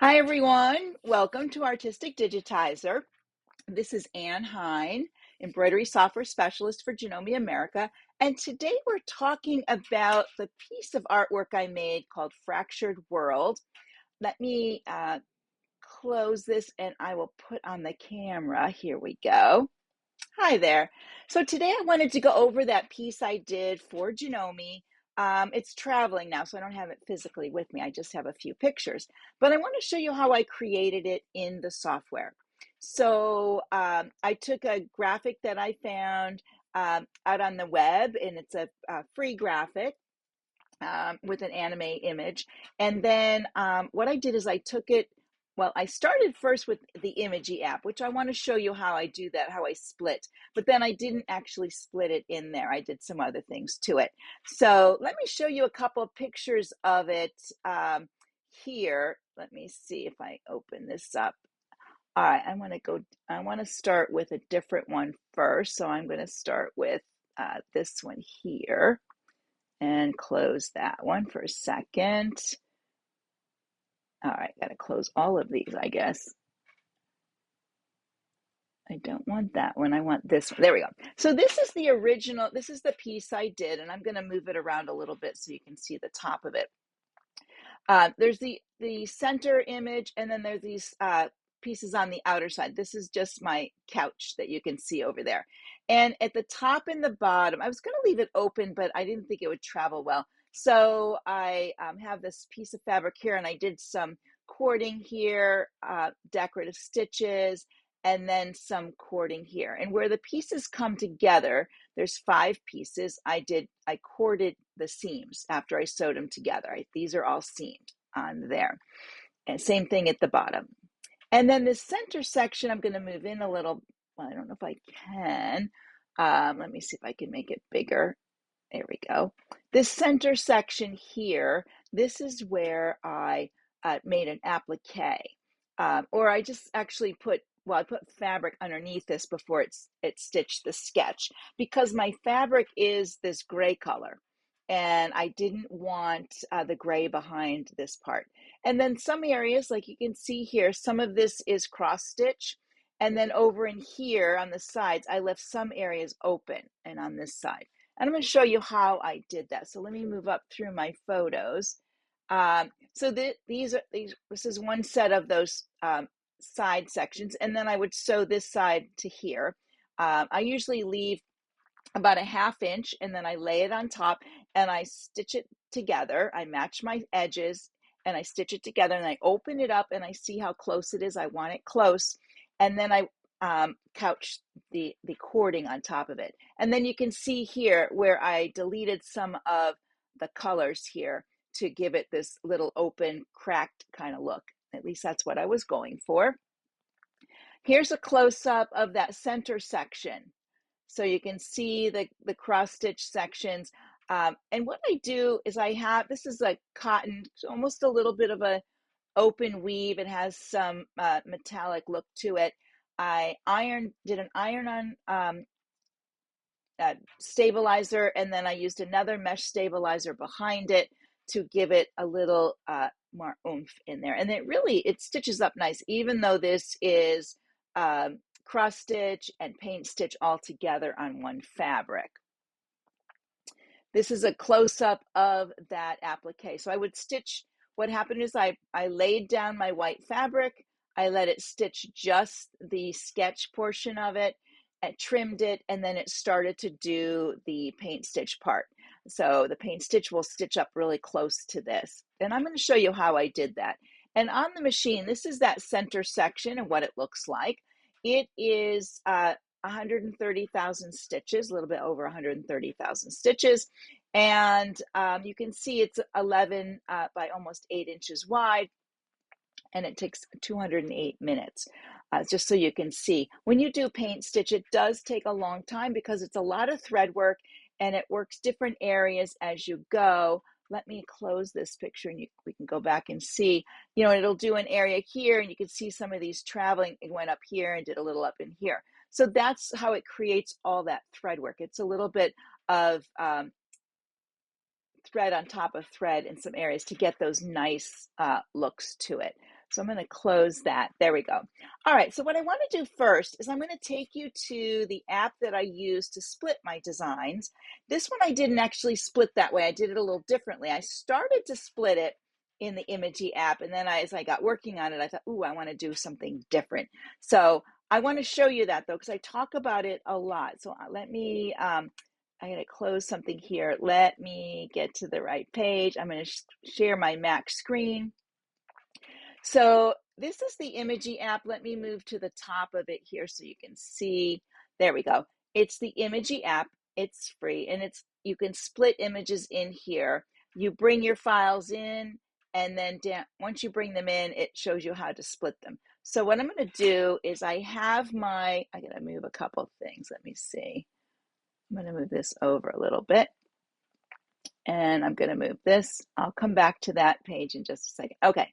Hi, everyone. Welcome to Artistic Digitizer. This is Ann Hine, embroidery software specialist for Janome America. And today we're talking about the piece of artwork I made called Fractured World. Let me close this and I will put on the camera. Here we go. Hi there. So today I wanted to go over that piece I did for Janome. It's traveling now, so I don't have it physically with me. I just have a few pictures. But I want to show you how I created it in the software. So I took a graphic that I found out on the web, and it's a free graphic with an anime image. And then what I did is I took it, well, I started first with the imagy app, which I want to show you how I do that, how I split. But then I didn't actually split it in there. I did some other things to it. So let me show you a couple of pictures of it here. Let me see if I open this up. All right, I want to start with a different one first. So I'm going to start with this one here and close that one for a second. All right, got to close all of these, I guess. I don't want that one. I want this one. There we go. So this is the original. This is the piece I did, and I'm going to move it around a little bit so you can see the top of it. There's the center image, and then there's these pieces on the outer side. This is just my couch that you can see over there. And at the top and the bottom, I was going to leave it open, but I didn't think it would travel well. So I have this piece of fabric here, and I did some cording here, decorative stitches, and then some cording here. And where the pieces come together, there's 5 pieces. I corded the seams after I sewed them together. These are all seamed on there. And same thing at the bottom. And then the center section, I'm going to move in a little. Well, I don't know if I can. Let me see if I can make it bigger. There we go. This center section here, this is where I made an applique. Or I just actually I put fabric underneath this before it stitched the sketch, because my fabric is this gray color. And I didn't want the gray behind this part. And then some areas, like you can see here, some of this is cross stitch. And then over in here on the sides, I left some areas open, and on this side. And I'm going to show you how I did that. So let me move up through my photos. This is one set of those side sections, and then I would sew this side to here. I usually leave about a 1/2 inch, and then I lay it on top and I stitch it together. I match my edges and I stitch it together, and I open it up and I see how close it is. I want it close. And then I couch the cording on top of it. And then you can see here where I deleted some of the colors here to give it this little open, cracked kind of look. At least that's what I was going for. Here's a close-up of that center section. So you can see the cross stitch sections. And what I do is this is like cotton, almost a little bit of a open weave. It has some metallic look to it. I did an iron on stabilizer, and then I used another mesh stabilizer behind it to give it a little more oomph in there. And it stitches up nice, even though this is cross stitch and paint stitch all together on one fabric. This is a close-up of that applique. So I would stitch. What happened is I laid down my white fabric. I let it stitch just the sketch portion of it, and trimmed it, and then it started to do the paint stitch part. So the paint stitch will stitch up really close to this. And I'm going to show you how I did that. And on the machine, this is that center section and what it looks like. It is 130,000 stitches, a little bit over 130,000 stitches. And you can see it's 11 by almost 8 inches wide, and it takes 208 minutes. Just so you can see, when you do paint stitch, it does take a long time because it's a lot of thread work, and it works different areas as you go. Let me close this picture, and we can go back and see. It'll do an area here, and you can see some of these traveling. It went up here and did a little up in here. So that's how it creates all that thread work. It's a little bit of thread on top of thread in some areas to get those nice looks to it. So I'm going to close that. There we go. All right, so what I want to do first is I'm going to take you to the app that I use to split my designs. This one I didn't actually split that way. I did it a little differently. I started to split it in the Imagy app, and then as I got working on it, I thought, ooh, I want to do something different. So I want to show you that though, because I talk about it a lot. So let me, I'm going to close something here. Let me get to the right page. I'm going to share my Mac screen. So this is the Imagy app. Let me move to the top of it here so you can see. There we go. It's the Imagy app. It's free, and you can split images in here. You bring your files in, and then once you bring them in, it shows you how to split them. So what I'm going to do is I got to move a couple things. Let me see. I'm going to move this over a little bit. And I'm going to move this. I'll come back to that page in just a second. Okay.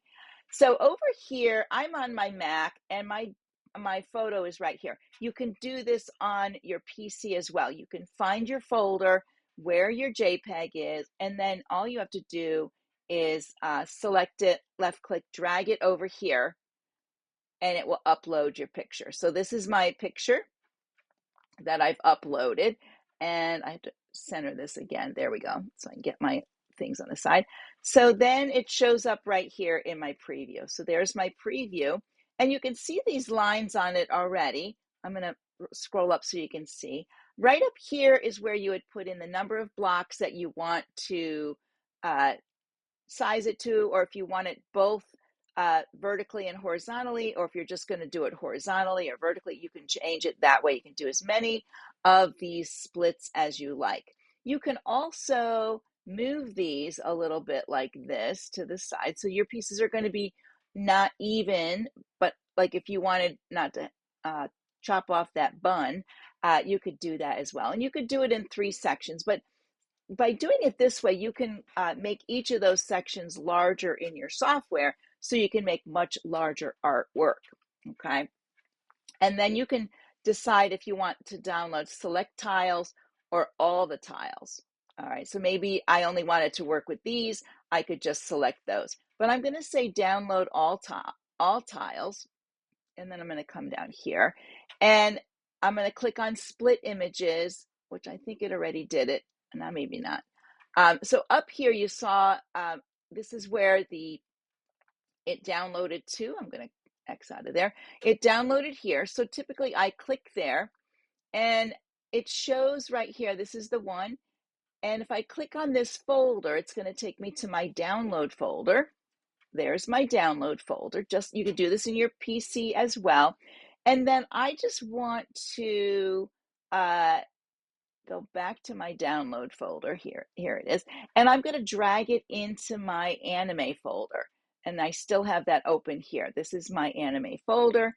So over here, I'm on my Mac, and my photo is right here. You can do this on your PC as well. You can find your folder where your JPEG is, and then all you have to do is select it, left click, drag it over here, and it will upload your picture. So this is my picture that I've uploaded, and I have to center this again. There we go. So I can get my things on the side. So then it shows up right here in my preview. So there's my preview, and you can see these lines on it already. I'm going to scroll up so you can see. Right up here is where you would put in the number of blocks that you want to size it to, or if you want it both vertically and horizontally, or if you're just going to do it horizontally or vertically, you can change it that way. You can do as many of these splits as you like. You can also move these a little bit like this to the side. So your pieces are going to be not even, but like if you wanted not to chop off that bun, you could do that as well. And you could do it in 3 sections, but by doing it this way, you can make each of those sections larger in your software, so you can make much larger artwork, okay? And then you can decide if you want to download select tiles or all the tiles. All right, so maybe I only wanted to work with these. I could just select those. But I'm going to say download all tiles, and then I'm going to come down here, and I'm going to click on split images, which I think it already did it. Now maybe not. So up here you saw, this is where it downloaded to. I'm going to X out of there. It downloaded here. So typically I click there, and it shows right here, this is the one. And if I click on this folder, it's going to take me to my download folder. There's my download folder. You could do this in your PC as well. And then I just want to go back to my download folder here. Here it is. And I'm going to drag it into my anime folder. And I still have that open here. This is my anime folder.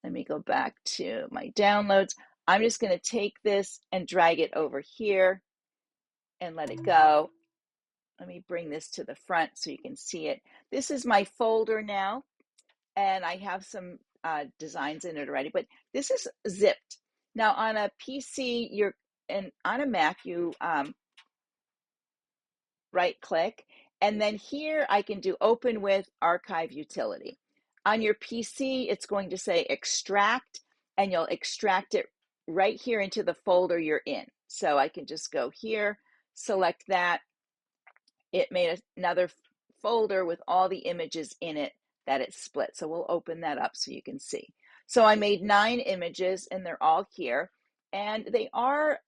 Let me go back to my downloads. I'm just going to take this and drag it over here and let it go. Let me bring this to the front so you can see it. This is my folder now, and I have some designs in it already, but this is zipped. Now on a PC, and on a Mac, you right click, and then here I can do open with archive utility. On your PC, it's going to say extract, and you'll extract it right here into the folder you're in. So I can just go here, select that. It made another folder with all the images in it that it split. So we'll open that up so you can see. So I made 9 images, and they're all here. And they are,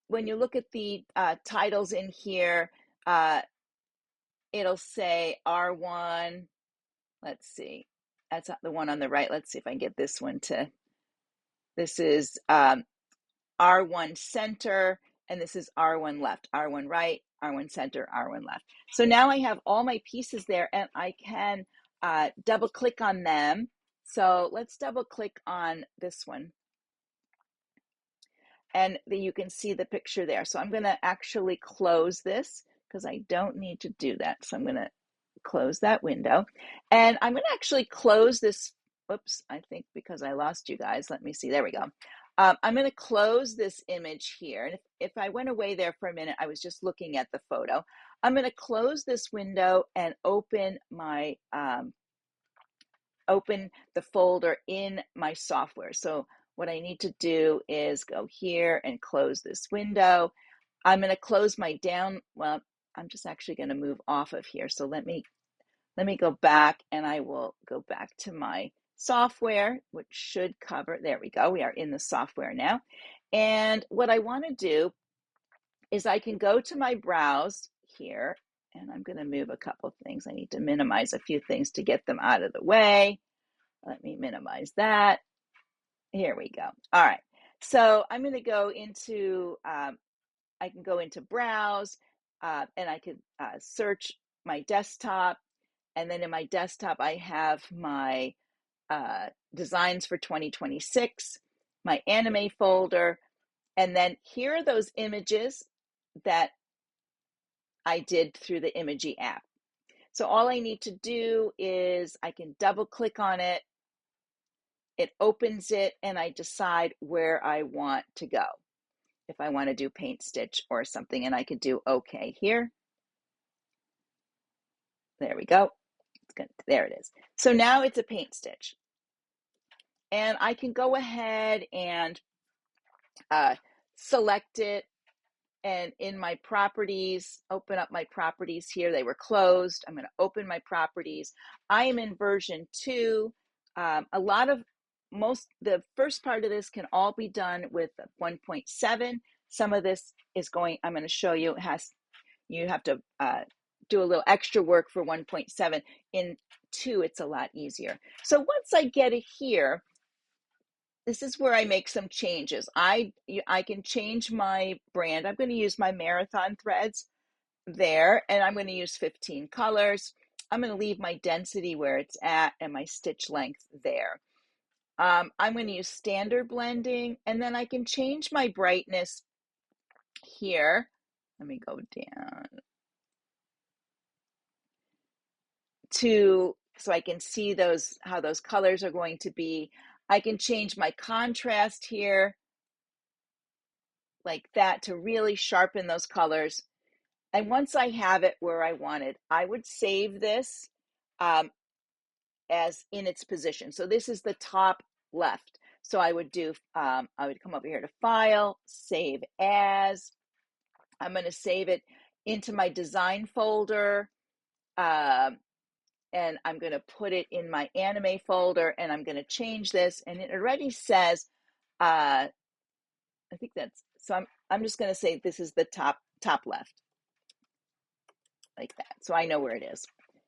when you look at the titles in here, it'll say R1. Let's see. That's the one on the right. Let's see if I can get this one to, this is R1 center, and this is R1 left, R1 right, R1 center, R1 left. So now I have all my pieces there, and I can double click on them. So let's double click on this one. And then you can see the picture there. So I'm going to actually close this because I don't need to do that. So I'm going to close that window. And I'm going to actually close this. Whoops, I think because I lost you guys. Let me see. There we go. I'm going to close this image here. And if I went away there for a minute, I was just looking at the photo. I'm going to close this window and open my open the folder in my software. So what I need to do is go here and close this window. I'm going to close my well, I'm just actually going to move off of here. So let me go back, and I will go back to my software, which should cover, there we go. We are in the software now. And what I want to do is I can go to my browse here, and I'm going to move a couple of things. I need to minimize a few things to get them out of the way. Let me minimize that. Here we go. All right. So I'm going to go into, I can go into browse, and I could search my desktop. And then in my desktop, I have my designs for 2026, my anime folder. And then here are those images that I did through the Imagy app. So all I need to do is I can double click on it. It opens it, and I decide where I want to go. If I want to do Paintstitch or something, and I could do OK here. There we go. It's good. There it is. So now it's a Paintstitch. And I can go ahead and select it, and in my properties, open up my properties here. They were closed. I'm going to open my properties. I am in version 2. The first part of this can all be done with 1.7. Some of this is I'm going to show you, you have to do a little extra work for 1.7. In 2, it's a lot easier. So once I get it here, this is where I make some changes. I can change my brand. I'm going to use my marathon threads there, and I'm going to use 15 colors. I'm going to leave my density where it's at and my stitch length there. I'm going to use standard blending, and then I can change my brightness here. Let me go down so I can see how those colors are going to be. I can change my contrast here like that to really sharpen those colors. And once I have it where I want it, I would save this as in its position. So this is the top left. So I would I would come over here to File, Save As. I'm going to save it into my design folder. And I'm going to put it in my anime folder, and I'm going to change this. And it already says, I think so I'm just going to say this is the top left, like that. So I know where it is.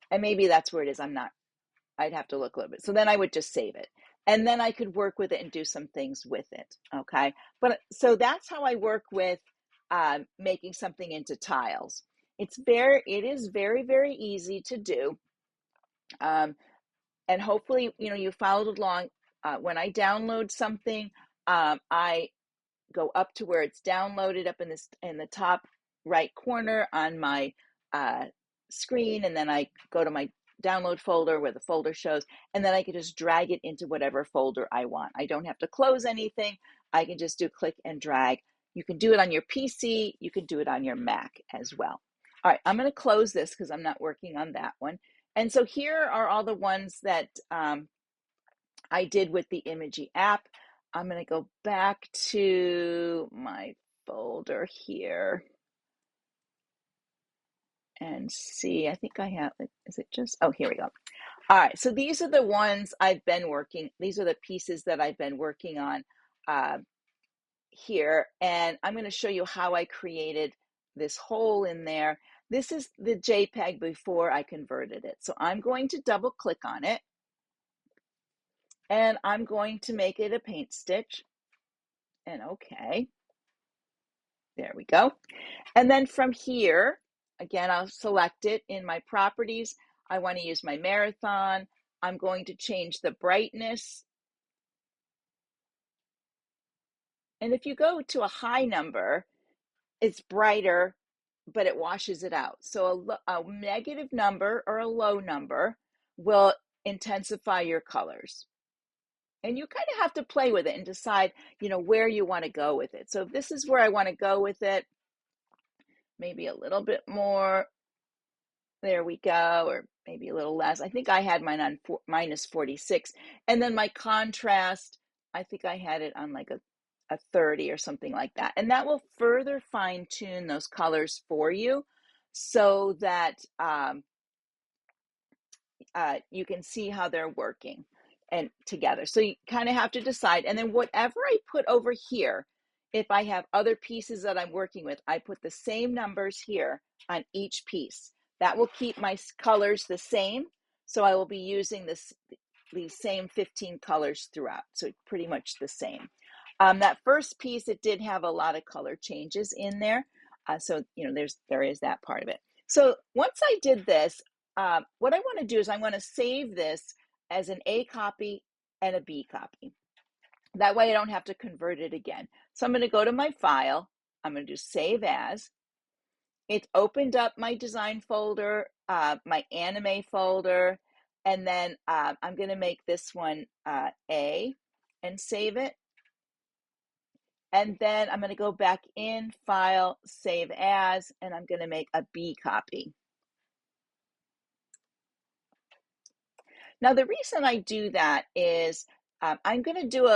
And maybe that's where it is. I'd have to look a little bit. So then I would just save it. And then I could work with it and do some things with it. Okay. So that's how I work with making something into tiles. It is very, very easy to do. And hopefully, you followed along. When I download something, I go up to where it's downloaded up in the top right corner on my screen, and then I go to my download folder where the folder shows, and then I can just drag it into whatever folder I want. I don't have to close anything. I can just do click and drag. You can do it on your PC. You can do it on your Mac as well. All right, I'm going to close this because I'm not working on that one. And so here are all the ones that I did with the Imagy app. I'm going to go back to my folder here and see. I think I have, is it just, oh, here we go. All right, so these are the ones these are the pieces that I've been working on here. And I'm going to show you how I created this hole in there. This is the JPEG before I converted it. So I'm going to double click on it, and I'm going to make it a paint stitch. And okay, there we go. And then from here, again, I'll select it in my properties. I want to use my marathon. I'm going to change the brightness. And if you go to a high number, it's brighter, but it washes it out. So a negative number or a low number will intensify your colors. And you kind of have to play with it and decide, where you want to go with it. So if this is where I want to go with it, maybe a little bit more There we go, or maybe a little less. I think I had mine on minus 46. And then my contrast, I think I had it on like a 30 or something like that. And that will further fine tune those colors for you so that you can see how they're working and together. So you kind of have to decide. And then whatever I put over here, if I have other pieces that I'm working with, I put the same numbers here on each piece. That will keep my colors the same. So I will be using these same 15 colors throughout. So pretty much the same. That first piece, it did have a lot of color changes in there. So, you know, there is that part of it. So once I did this, what I want to do is I want to save this as an A copy and a B copy. That way I don't have to convert it again. So I'm going to go to my file. I'm going to do save as. It's opened up my design folder, my anime folder, and then I'm going to make this one A and save it. And then I'm going to go back in file, save as, and I'm going to make a B copy. Now, the reason I do that is I'm going to do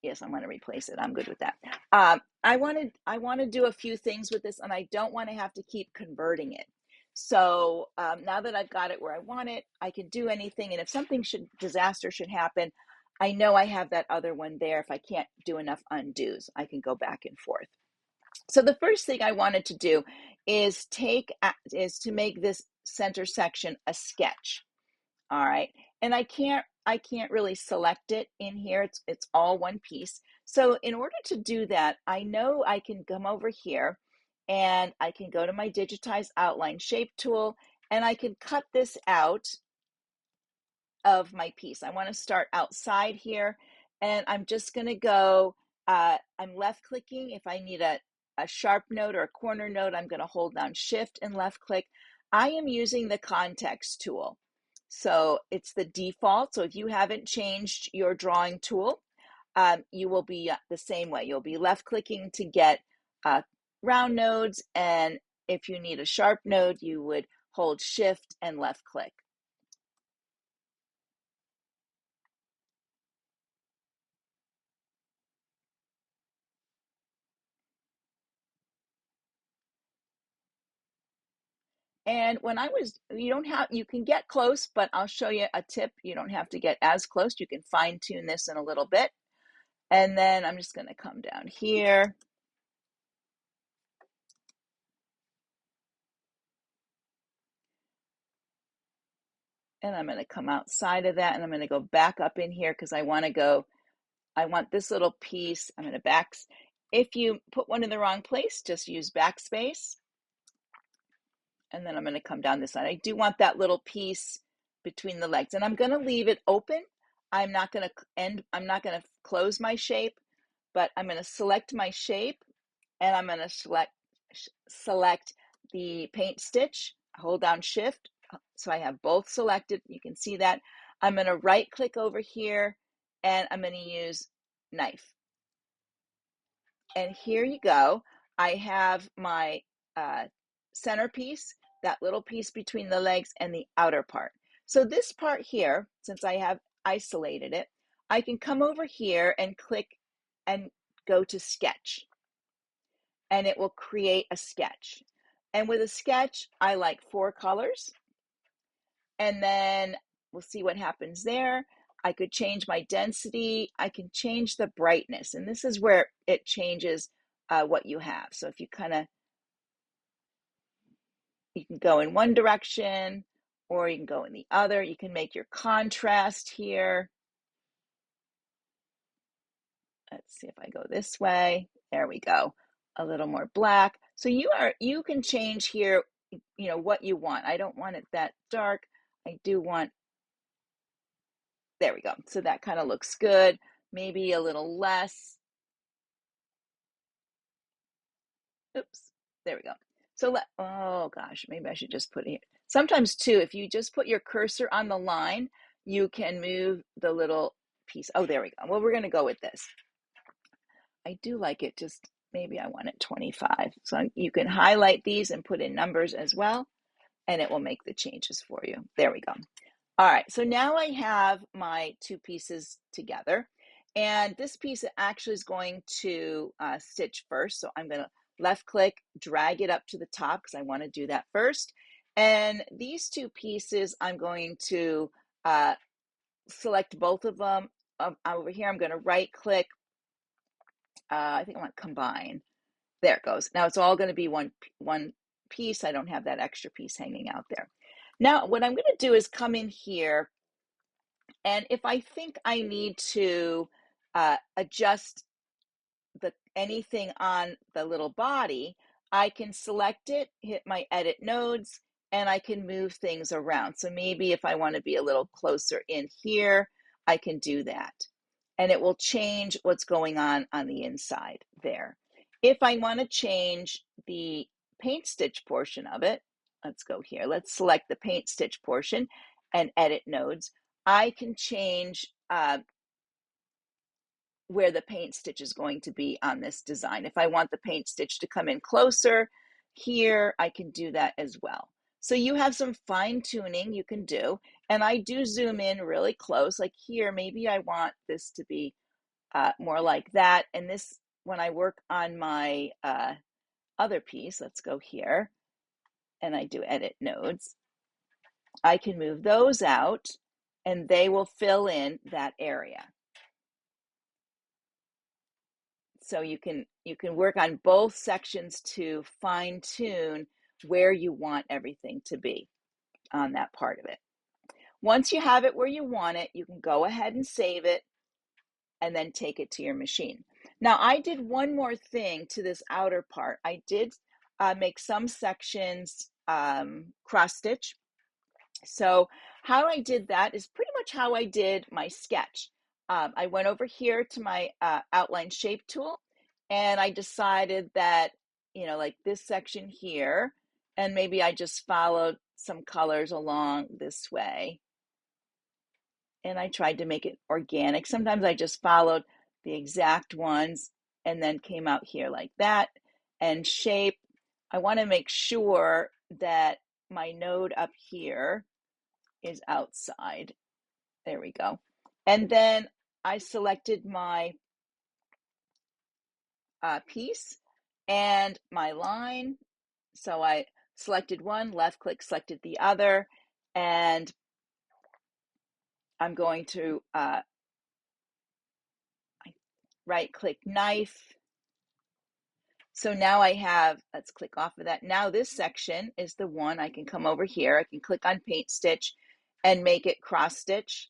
yes, I'm going to replace it. I'm good with that. I want to do a few things with this, and I don't want to have to keep converting it. So now that I've got it where I want it, I can do anything. And if something disaster should happen, I know I have that other one there. If I can't do enough undos, I can go back and forth. So the first thing I wanted to do is to make this center section a sketch. All right. And I can't really select it in here. It's all one piece. So in order to do that, I know I can come over here and I can go to my digitize outline shape tool and I can cut this out of my piece. I want to start outside here and I'm just going to go, I'm left clicking. If I need a sharp node or a corner node, I'm going to hold down shift and left click. I am using the context tool. So it's the default. So if you haven't changed your drawing tool, you will be the same way. You'll be left clicking to get round nodes. And if you need a sharp node, you would hold shift and left click. And when you can get close, but I'll show you a tip. You don't have to get as close. You can fine tune this in a little bit. And then I'm just going to come down here. And I'm going to come outside of that and I'm going to go back up in here because I want this little piece. I'm going to if you put one in the wrong place, just use backspace. And then I'm going to come down this side. I do want that little piece between the legs and I'm going to leave it open. I'm not going to close my shape, but I'm going to select my shape and I'm going to select the paint stitch, hold down shift. So I have both selected. You can see that. I'm going to right click over here and I'm going to use knife. And here you go. I have my centerpiece, that little piece between the legs and the outer part. So this part here, since I have isolated it, I can come over here and click and go to sketch. And it will create a sketch. And with a sketch, I like 4 colors. And then we'll see what happens there. I could change my density. I can change the brightness. And this is where it changes what you have. So if you you can go in one direction or you can go in the other. You can make your contrast here. Let's see if I go this way. There we go. A little more black. So you can change here, what you want. I don't want it that dark. I do want, there we go. So that kind of looks good. Maybe a little less. Oops, there we go. So oh gosh, maybe I should just put it. Sometimes too, if you just put your cursor on the line, you can move the little piece. Oh, there we go. Well, we're going to go with this. I do like it, just maybe I want it 25. So you can highlight these and put in numbers as well. and it will make the changes for you. There we go. All right, so now I have my two pieces together, and this piece actually is going to stitch first. So I'm going to left click, drag it up to the top because I want to do that first. And these two pieces, I'm going to select both of them. Over here, I'm going to right click. I think I want combine. There it goes. Now it's all going to be one piece. I don't have that extra piece hanging out there. Now what I'm going to do is come in here, and if I think I need to adjust anything on the little body, I can select it, hit my edit nodes, and I can move things around. So maybe if I want to be a little closer in here, I can do that. And it will change what's going on the inside there. If I want to change the paint stitch portion of it, let's go here. Let's select the paint stitch portion and edit nodes. I can change where the paint stitch is going to be on this design. If I want the paint stitch to come in closer here, I can do that as well. So you have some fine tuning you can do, and I do zoom in really close. Like here, maybe I want this to be more like that. And this, when I work on my other piece, let's go here, and I do edit nodes, I can move those out, and they will fill in that area. So you can work on both sections to fine tune where you want everything to be on that part of it. Once you have it where you want it, you can go ahead and save it and then take it to your machine. Now I did one more thing to this outer part. I did make some sections cross stitch. So how I did that is pretty much how I did my sketch. I went over here to my outline shape tool, and I decided that, you know, like this section here, and maybe I just followed some colors along this way. And I tried to make it organic. Sometimes I just followed the exact ones and then came out here like that. And shape, I want to make sure that my node up here is outside. There we go. And then I selected my piece and my line. So I selected one, left click, selected the other, and I'm going to right click knife. So now I have, let's click off of that. Now this section is the one I can come over here. I can click on paint stitch and make it cross stitch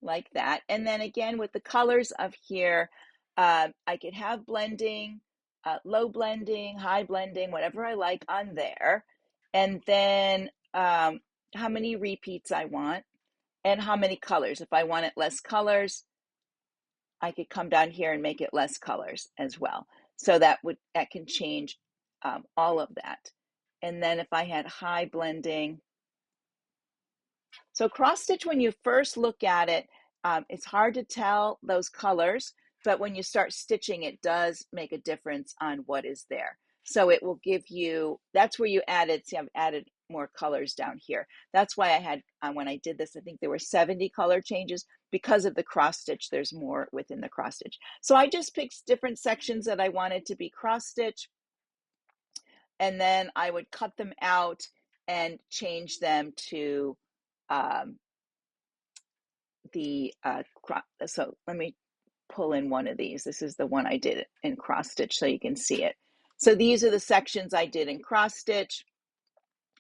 like that. And then again with the colors of here, I could have blending, low blending, high blending, whatever I like on there. And then how many repeats I want and how many colors. If I wanted less colors, I could come down here and make it less colors as well. So that can change all of that. And then if I had high blending, so cross stitch, when you first look at it, it's hard to tell those colors, but when you start stitching, it does make a difference on what is there. So it will give you, that's where you added, see, I've added more colors down here. That's why I had, when I did this, I think there were 70 color changes. Because of the cross stitch, there's more within the cross stitch. So I just picked different sections that I wanted to be cross stitch, and then I would cut them out and change them to so let me pull in one of these. This is the one I did in cross stitch so you can see it. So these are the sections I did in cross stitch.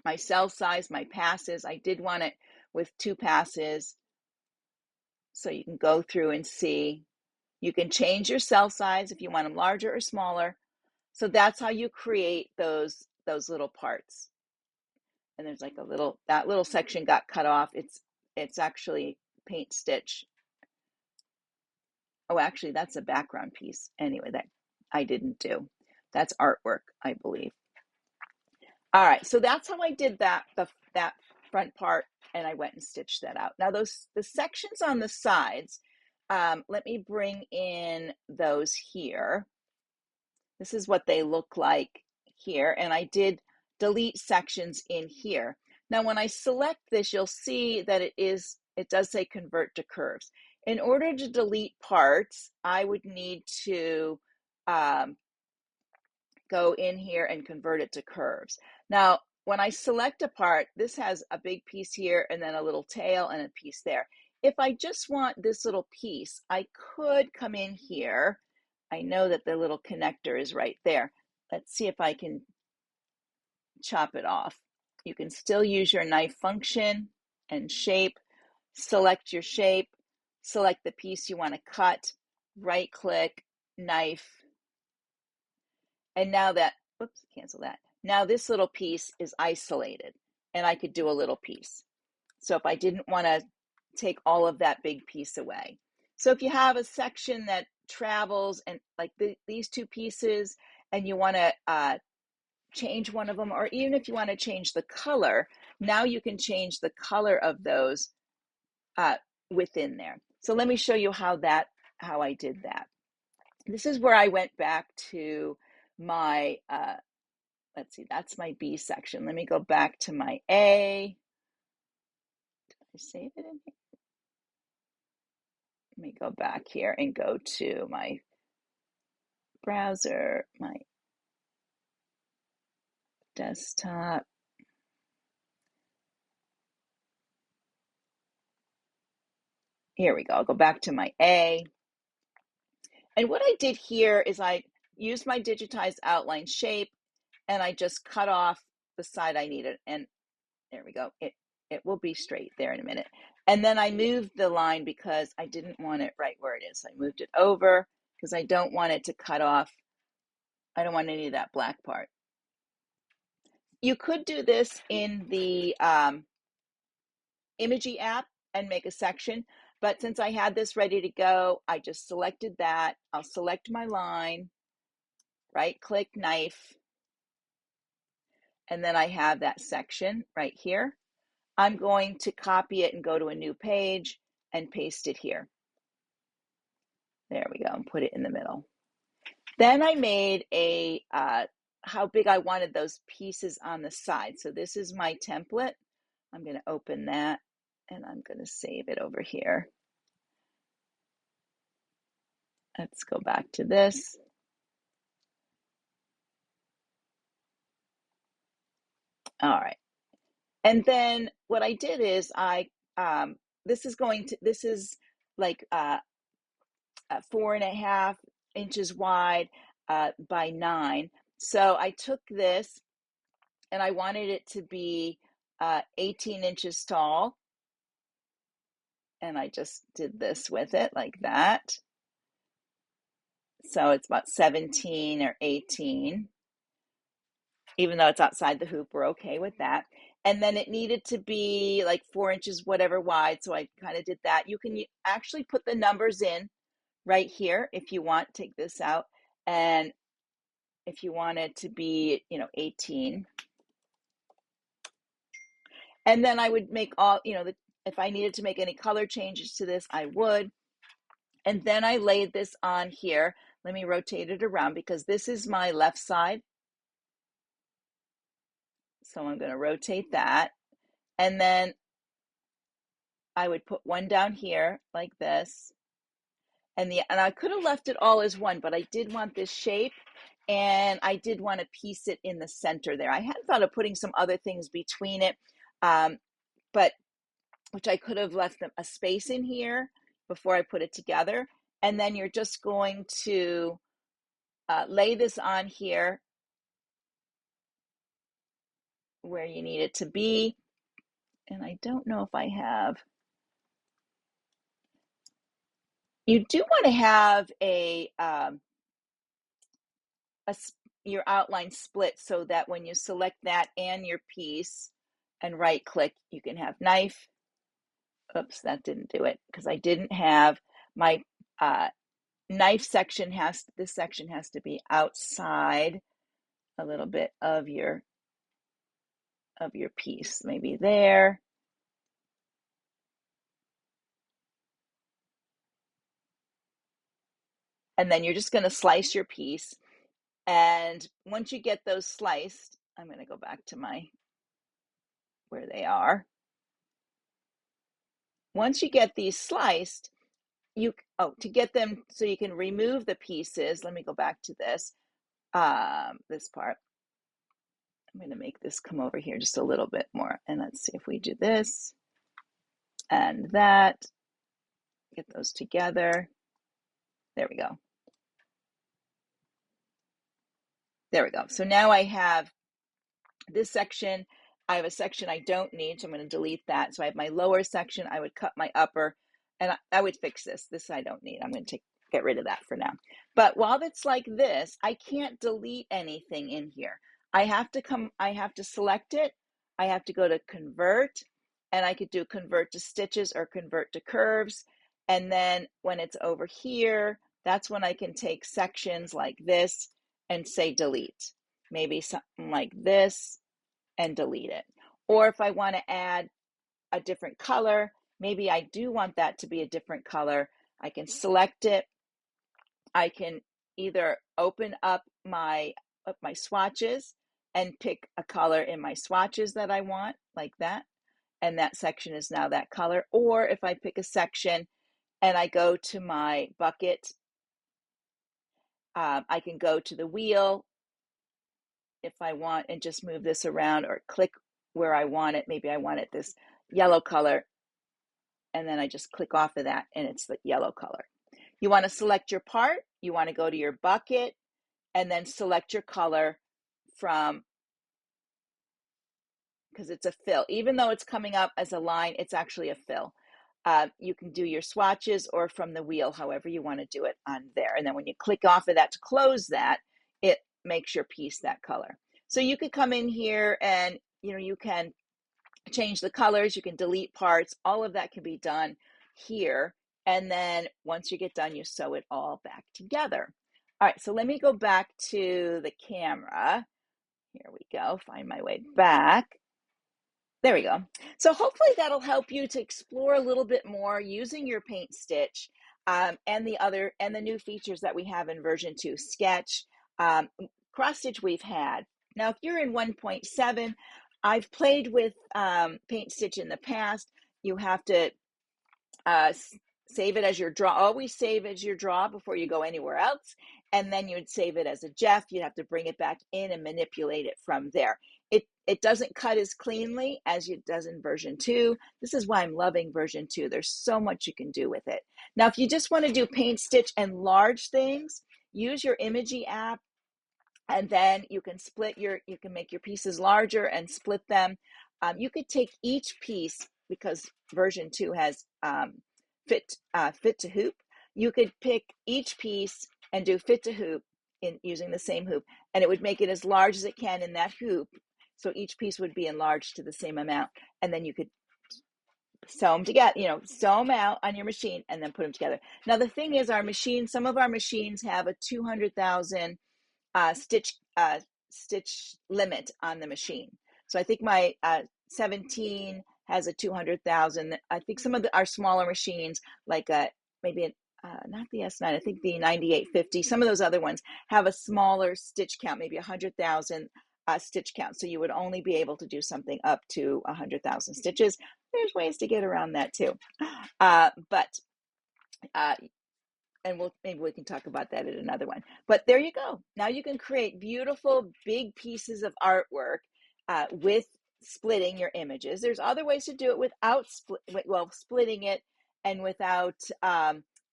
My cell size, my passes, I did want it with 2 passes. So you can go through and see. You can change your cell size if you want them larger or smaller. So that's how you create those little parts. And there's like a little, that little section got cut off. It's actually paint stitch. Oh, actually, that's a background piece. Anyway, that I didn't do. That's artwork, I believe. All right, so that's how I did that front part, and I went and stitched that out. Now the sections on the sides, let me bring in those here. This is what they look like here, and I did delete sections in here. Now, when I select this, you'll see that it does say convert to curves. In order to delete parts, I would need to go in here and convert it to curves. Now, when I select a part, this has a big piece here and then a little tail and a piece there. If I just want this little piece, I could come in here. I know that the little connector is right there. Let's see if I can chop it off. You can still use your knife function and shape. Select your shape, select the piece you want to cut, right click, knife, and now that, oops, cancel that. Now this little piece is isolated and I could do a little piece. So if I didn't want to take all of that big piece away. So if you have a section that travels and like these two pieces and you want to change one of them, or even if you want to change the color, now you can change the color of those within there. So let me show you how I did that. This is where I went back to my, let's see, that's my B section. Let me go back to my A. Did I save it in here? Let me go back here and go to my browser, my desktop. Here we go. I'll go back to my A. And what I did here is I used my digitized outline shape and I just cut off the side I needed. And there we go. It will be straight there in a minute. And then I moved the line because I didn't want it right where it is. I moved it over because I don't want it to cut off. I don't want any of that black part. You could do this in the imagy app and make a section, but since I had this ready to go, I just selected that. I'll select my line, right click, knife, and then I have that section right here. I'm going to copy it and go to a new page and paste it here. There we go, and put it in the middle. Then I made a how big I wanted those pieces on the side. So this is my template. I'm going to open that and I'm going to save it over here. Let's go back to this. All right. And then what I did is this is like 4.5 inches wide by 9. So I took this and I wanted it to be 18 inches tall. And I just did this with it like that. So it's about 17 or 18. Even though it's outside the hoop, we're okay with that. And then it needed to be like 4 inches, whatever wide. So I kind of did that. You can actually put the numbers in right here if you want. Take this out. And if you want it to be, 18. And then I would make all, if I needed to make any color changes to this, I would. And then I laid this on here. Let me rotate it around because this is my left side. So I'm going to rotate that. And then I would put one down here like this. And I could have left it all as one, but I did want this shape. And I did want to piece it in the center there. I had thought of putting some other things between it, but which I could have left a space in here before I put it together. And then you're just going to lay this on here where you need it to be. And I don't know if I have. You do want to have your outline split so that when you select that and your piece and right click, you can have knife. Oops, that didn't do it because I didn't have my knife section this section has to be outside a little bit of your piece, maybe there. And then you're just going to slice your piece. And once you get those sliced, I'm going to go back to where they are. Once you get these sliced, to get them so you can remove the pieces, let me go back to this part. I'm going to make this come over here just a little bit more. And let's see if we do this and that. Get those together. There we go. There we go. So now I have this section. I have a section I don't need, so I'm going to delete that. So I have my lower section. I would cut my upper, and I would fix this. This I don't need. I'm going to get rid of that for now. But while it's like this, I can't delete anything in here. I have to select it. I have to go to convert, and I could do convert to stitches or convert to curves. And then when it's over here, that's when I can take sections like this and say delete. Maybe something like this and delete it. Or if I want to add a different color, maybe I do want that to be a different color, I can select it. I can either open up my swatches and pick a color in my swatches that I want, like that, and that section is now that color. Or if I pick a section and I go to my bucket, I can go to the wheel if I want and just move this around, or click where I want it. Maybe I want it this yellow color, and then I just click off of that and it's the yellow color. You want to select your part, you want to go to your bucket and then select your color from, because it's a fill. Even though it's coming up as a line, it's actually a fill. You can do your swatches or from the wheel, however you want to do it on there. And then when you click off of that to close that, it makes your piece that color. So you could come in here and you can change the colors, you can delete parts, all of that can be done here. And then once you get done, you sew it all back together. All right, so let me go back to the camera. Here we go, find my way back. There we go. So hopefully that'll help you to explore a little bit more using your Paintstitch and the new features that we have in version 2, Sketch, cross stitch we've had. Now, if you're in 1.7, I've played with Paintstitch in the past. You have to save it as your draw. Always save as your draw before you go anywhere else. And then you would save it as a GIF. You'd have to bring it back in and manipulate it from there. It doesn't cut as cleanly as it does in version 2. This is why I'm loving version 2. There's so much you can do with it. Now, if you just want to do Paintstitch and large things, use your imagy app. And then you can you can make your pieces larger and split them. You could take each piece, because version 2 has fit to hoop. You could pick each piece and do fit to hoop using the same hoop, and it would make it as large as it can in that hoop. So each piece would be enlarged to the same amount, and then you could sew them together, sew them out on your machine and then put them together. Now the thing is, some of our machines have a 200,000 stitch limit on the machine. So I think my 17 has a 200,000. I think some of our smaller machines, like maybe not the S9, I think the 9850, some of those other ones have a smaller stitch count, maybe 100,000 stitch count. So you would only be able to do something up to 100,000 stitches. There's ways to get around that too. And maybe we can talk about that in another one. But there you go. Now you can create beautiful big pieces of artwork with splitting your images. There's other ways to do it without splitting it and without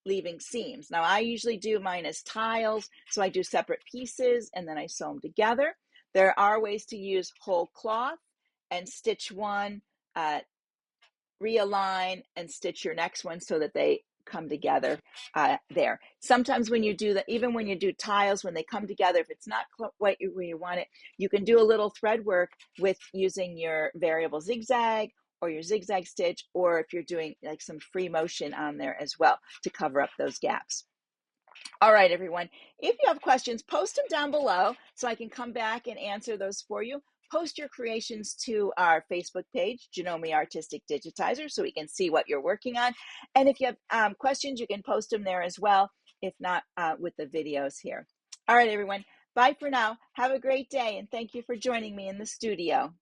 leaving seams. Now I usually do mine as tiles, so I do separate pieces and then I sew them together. There are ways to use whole cloth and stitch one, realign and stitch your next one so that they come together there. Sometimes when you do that, even when you do tiles, when they come together, if it's not quite where you want it, you can do a little thread work with using your variable zigzag or your zigzag stitch, or if you're doing like some free motion on there as well to cover up those gaps. All right, everyone, if you have questions, post them down below so I can come back and answer those for you. Post your creations to our Facebook page, Janome Artistic Digitizer, so we can see what you're working on. And if you have questions, you can post them there as well, if not with the videos here. All right, everyone, Bye for now. Have a great day, and thank you for joining me in the studio.